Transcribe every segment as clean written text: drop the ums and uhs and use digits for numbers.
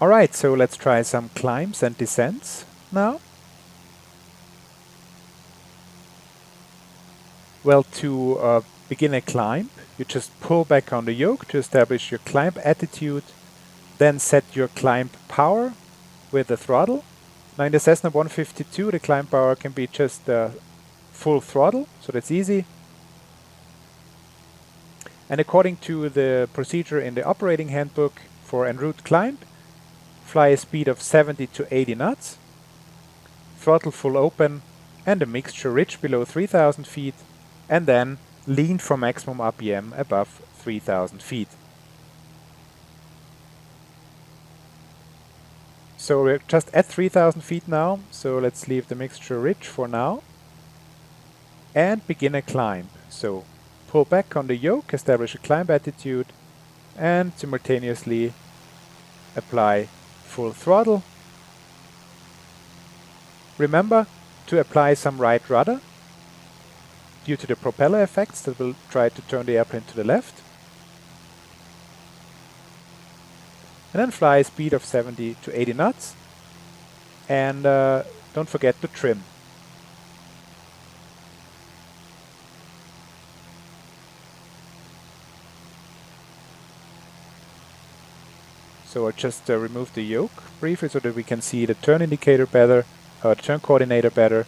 Alright, so let's try some climbs and descents now. Well, to begin a climb, you just pull back on the yoke to establish your climb attitude, then set your climb power with the throttle. Now in the Cessna 152, the climb power can be just full throttle, so that's easy. And according to the procedure in the operating handbook for en route climb, fly a speed of 70 to 80 knots, throttle full open, and a mixture ridge below 3000 feet, and then lean for maximum RPM above 3000 feet. So we're just at 3000 feet now, so let's leave the mixture ridge for now and begin a climb. So pull back on the yoke, establish a climb attitude, and simultaneously apply full throttle. Remember to apply some right rudder due to the propeller effects that will try to turn the airplane to the left. And then fly a speed of 70 to 80 knots. And don't forget to trim. So I'll just remove the yoke briefly so that we can see the turn indicator better, or the turn coordinator better.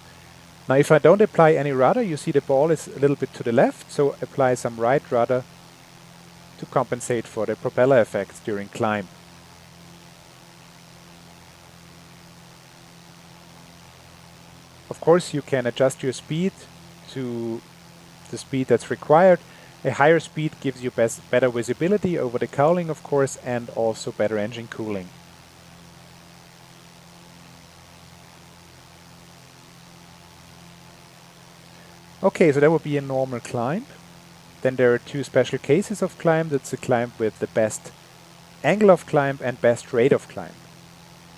Now if I don't apply any rudder, you see the ball is a little bit to the left, so apply some right rudder to compensate for the propeller effects during climb. Of course, you can adjust your speed to the speed that's required. A higher speed gives you better visibility over the cowling, of course, and also better engine cooling. Okay, so that would be a normal climb. Then there are two special cases of climb. That's a climb with the best angle of climb and best rate of climb.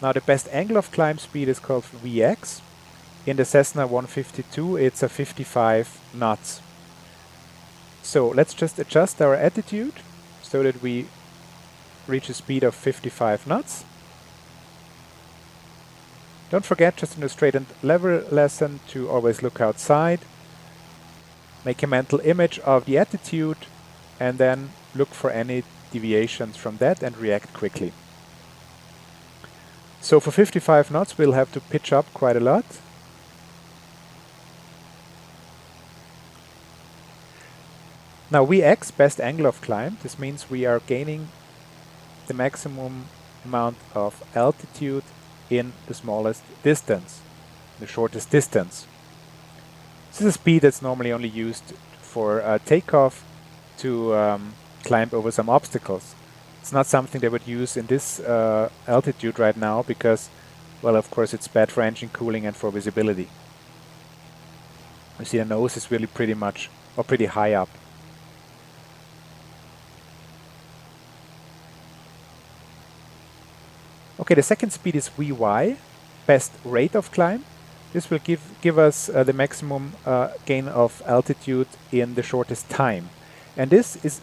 Now the best angle of climb speed is called WEX. In the Cessna 152 it's a 55 knots. So let's just adjust our attitude so that we reach a speed of 55 knots. Don't forget, just in a straight and level lesson, to always look outside. Make a mental image of the attitude and then look for any deviations from that and react quickly. So for 55 knots we'll have to pitch up quite a lot. Now WEX, best angle of climb, this means we are gaining the maximum amount of altitude in the smallest distance, the shortest distance. This is a speed that's normally only used for takeoff to climb over some obstacles. It's not something they would use in this altitude right now because, well, of course it's bad for engine cooling and for visibility. You see the nose is really pretty much, or pretty high up. Okay, the second speed is VY, best rate of climb. This will give us the maximum gain of altitude in the shortest time. And this is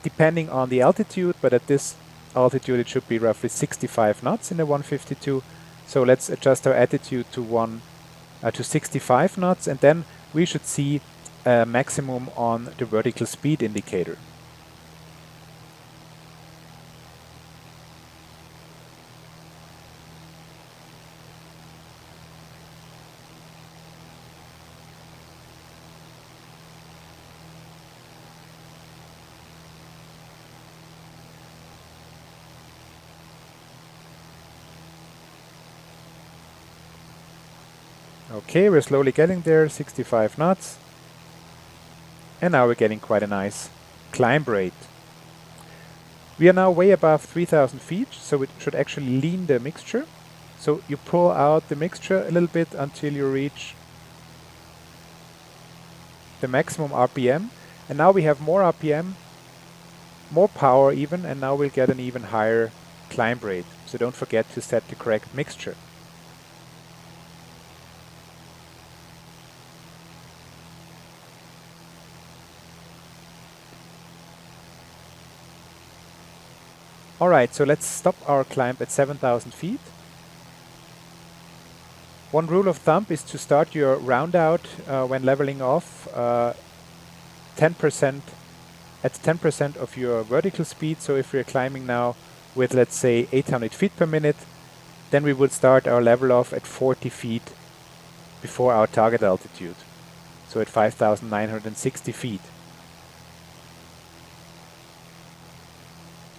depending on the altitude, but at this altitude it should be roughly 65 knots in the 152. So let's adjust our attitude to 65 knots, and then we should see a maximum on the vertical speed indicator. Okay, we're slowly getting there, 65 knots. And now we're getting quite a nice climb rate. We are now way above 3000 feet, so it should actually lean the mixture. So you pull out the mixture a little bit until you reach the maximum RPM. And now we have more RPM, more power even, and now we'll get an even higher climb rate. So don't forget to set the correct mixture. Alright, so let's stop our climb at 7,000 feet. One rule of thumb is to start your round out when leveling off 10% at 10% of your vertical speed. So if we're climbing now with, let's say, 800 feet per minute, then we would start our level off at 40 feet before our target altitude. So at 5,960 feet.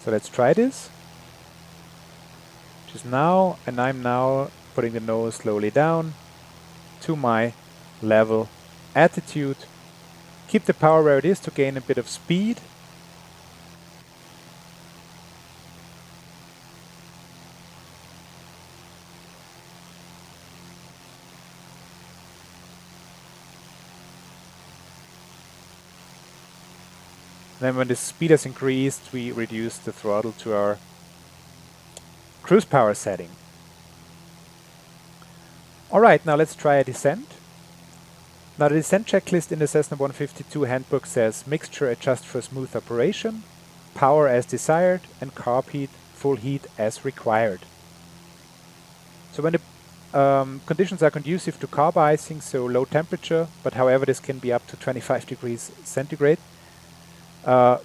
So let's try this. Just now, and I'm now putting the nose slowly down to my level attitude. Keep the power where it is to gain a bit of speed. Then when the speed has increased, we reduce the throttle to our cruise power setting. Alright, now let's try a descent. Now the descent checklist in the Cessna 152 handbook says mixture adjust for smooth operation, power as desired, and carb heat, full heat as required. So when the conditions are conducive to carb icing, so low temperature, but however this can be up to 25 degrees centigrade,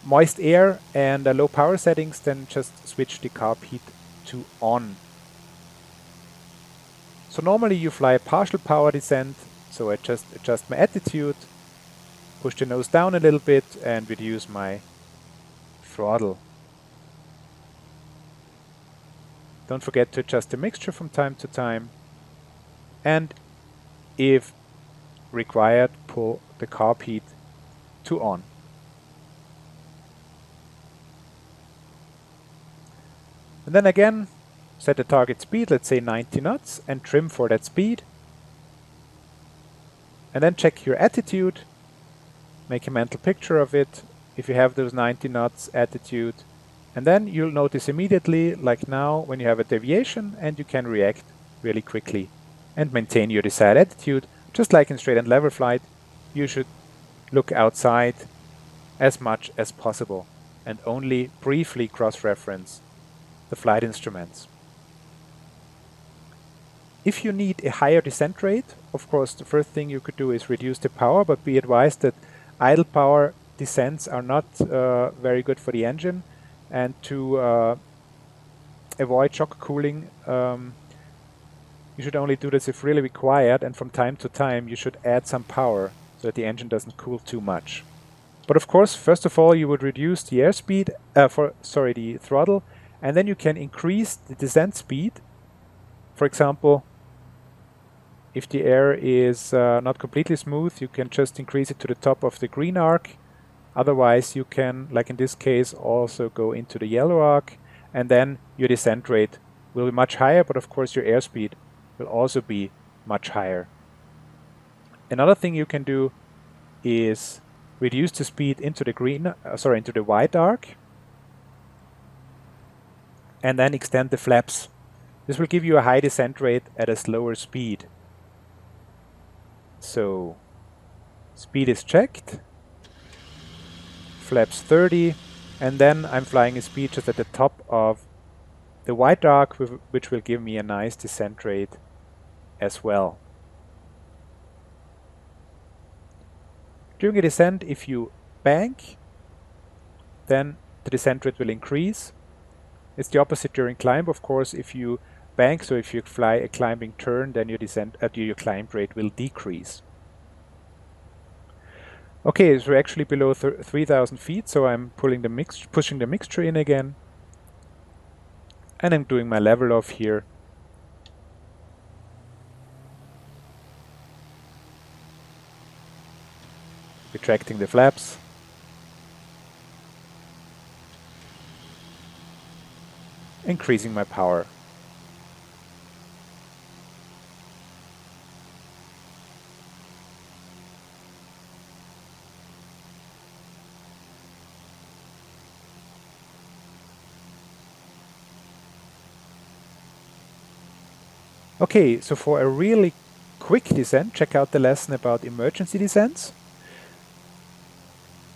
moist air and low power settings, then just switch the carb heat to on. So normally you fly a partial power descent, so I just adjust my attitude, push the nose down a little bit and reduce my throttle. Don't forget to adjust the mixture from time to time, and if required, pull the carb heat to on. And then again, set the target speed, let's say 90 knots, and trim for that speed. And then check your attitude, make a mental picture of it, if you have those 90 knots attitude. And then you'll notice immediately, like now, when you have a deviation, and you can react really quickly and maintain your desired attitude. Just like in straight and level flight, you should look outside as much as possible and only briefly cross-reference the flight instruments. If you need a higher descent rate, of course the first thing you could do is reduce the power, but be advised that idle power descents are not very good for the engine, and to avoid shock cooling, you should only do this if really required, and from time to time you should add some power so that the engine doesn't cool too much. But of course, first of all, you would reduce the airspeed, the throttle, and then you can increase the descent speed. For example, if the air is not completely smooth, you can just increase it to the top of the green arc. Otherwise, you can, like in this case, also go into the yellow arc, and then your descent rate will be much higher, but of course your airspeed will also be much higher. Another thing you can do is reduce the speed into the into the white arc, and then extend the flaps. This will give you a high descent rate at a slower speed. So, speed is checked, flaps 30, and then I'm flying a speed just at the top of the white arc, which will give me a nice descent rate as well. During a descent, if you bank, then the descent rate will increase. It's the opposite during climb, of course. If you bank, so if you fly a climbing turn, then your climb rate will decrease. Okay, so we're actually below 3,000 feet, so I'm pushing the mixture in again, and I'm doing my level off here. Retracting the flaps. Increasing my power. Okay, so for a really quick descent, check out the lesson about emergency descents.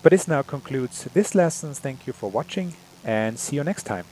But this now concludes this lesson. Thank you for watching, and see you next time.